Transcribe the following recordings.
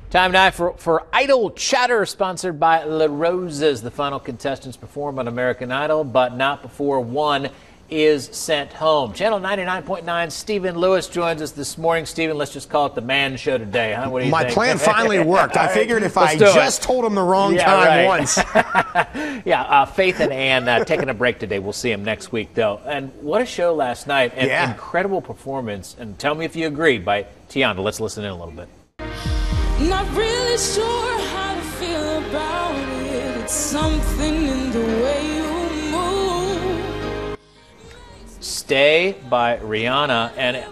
Time now for Idol Chatter, sponsored by La Roses. The final contestants perform on American Idol, but not before one is sent home. Channel 99.9, Stephen Lewis joins us this morning. Stephen, let's just call it the man show today, huh? What do you think? My plan finally worked. I figured if I just told him the wrong time once. Yeah, Faith and Ann taking a break today. We'll see them next week, though. And what a show last night. An incredible performance. And tell me if you agree, by Tyanna. Let's listen in a little bit. Not really sure how to feel about it. It's something in the way you move. Stay by Rihanna, and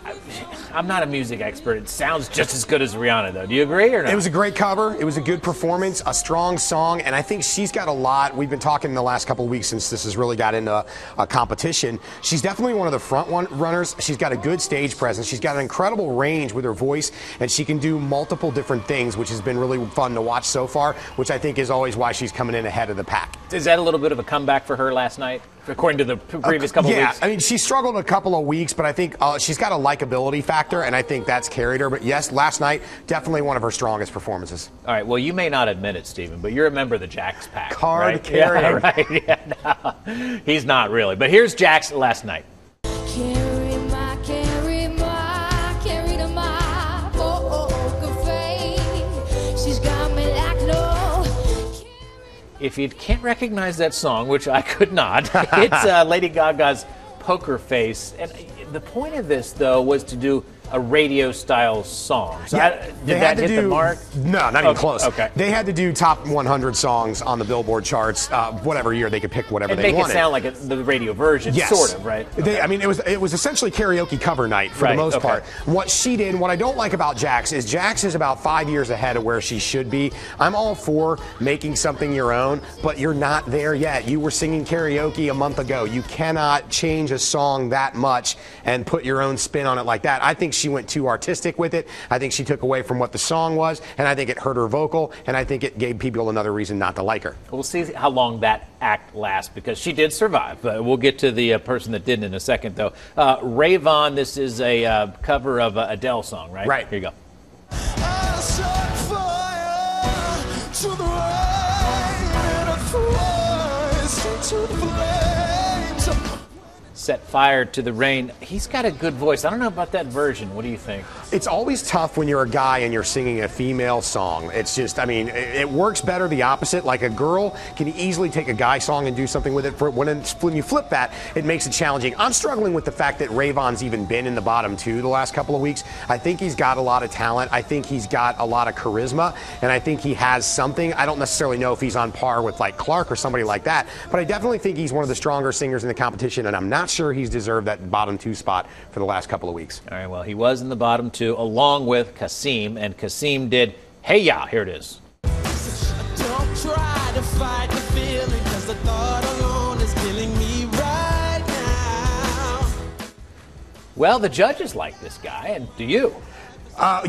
I'm not a music expert. It sounds just as good as Rihanna, though. Do you agree or not? It was a great cover. It was a good performance, a strong song, and I think she's got a lot. We've been talking the last couple of weeks since this has really got into a competition. She's definitely one of the front runners. She's got a good stage presence. She's got an incredible range with her voice, and she can do multiple different things, which has been really fun to watch so far, which I think is always why she's coming in ahead of the pack. Is that a little bit of a comeback for her last night, according to the previous couple of weeks? Yeah, I mean, she struggled a couple of weeks, but I think she's got a likability factor, and I think that's carried her. But yes, last night, definitely one of her strongest performances. All right, well, you may not admit it, Stephen, but you're a member of the Jax pack. Card carrying. Yeah, right. Yeah, no, he's not really. But here's Jax last night. If you can't recognize that song, which I could not, it's Lady Gaga's Poker Face. And the point of this, though, was to do a radio-style song. So did that hit the mark? No, not even close. Okay. They had to do top 100 songs on the Billboard charts. Whatever year, they could pick whatever they wanted. Make it sound like the radio version, sort of, right? Okay. I mean, it was essentially karaoke cover night for the most part. What she did, what I don't like about Jax is about 5 years ahead of where she should be. I'm all for making something your own, but you're not there yet. You were singing karaoke a month ago. You cannot change a song that much and put your own spin on it like that. I think she went too artistic with it. I think she took away from what the song was, and I think it hurt her vocal, and I think it gave people another reason not to like her. We'll see how long that act lasts, because she did survive. We'll get to the person that didn't in a second, though. Rayvon, this is a cover of an Adele song, right? Right. Here you go. I set fire to the rain and a fire to the flames. Set fire to the rain. He's got a good voice. I don't know about that version. What do you think? It's always tough when you're a guy and you're singing a female song. It's just, I mean, it works better the opposite. Like a girl can easily take a guy song and do something with it. When you flip that, it makes it challenging. I'm struggling with the fact that Rayvon's even been in the bottom two the last couple of weeks. I think he's got a lot of talent. I think he's got a lot of charisma, and I think he has something. I don't necessarily know if he's on par with like Clark or somebody like that, but I definitely think he's one of the stronger singers in the competition, and I'm not sure he's deserved that bottom two spot for the last couple of weeks. All right, well, he was in the bottom two along with Qassim, and Qassim did Hey Ya. Here it is. Don't try to fight the feeling, 'cause the thought alone is killing me right now. Well, the judges like this guy, and do you?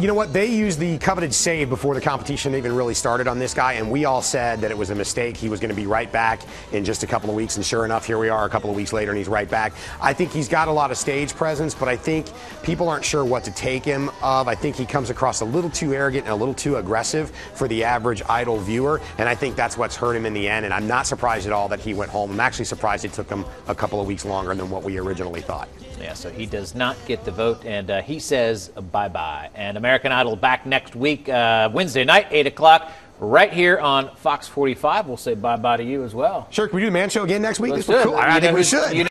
You know what? They used the coveted save before the competition even really started on this guy, and we all said that it was a mistake. He was going to be right back in just a couple of weeks, and sure enough, here we are a couple of weeks later, and he's right back. I think he's got a lot of stage presence, but I think people aren't sure what to take him of. I think he comes across a little too arrogant and a little too aggressive for the average Idol viewer, and I think that's what's hurt him in the end, and I'm not surprised at all that he went home. I'm actually surprised it took him a couple of weeks longer than what we originally thought. Yeah, so he does not get the vote, and he says bye-bye. And American Idol back next week, Wednesday night, 8 o'clock, right here on Fox 45. We'll say bye-bye to you as well. Sure, can we do the Man Show again next week? Let's This was do it. cool. I think we should.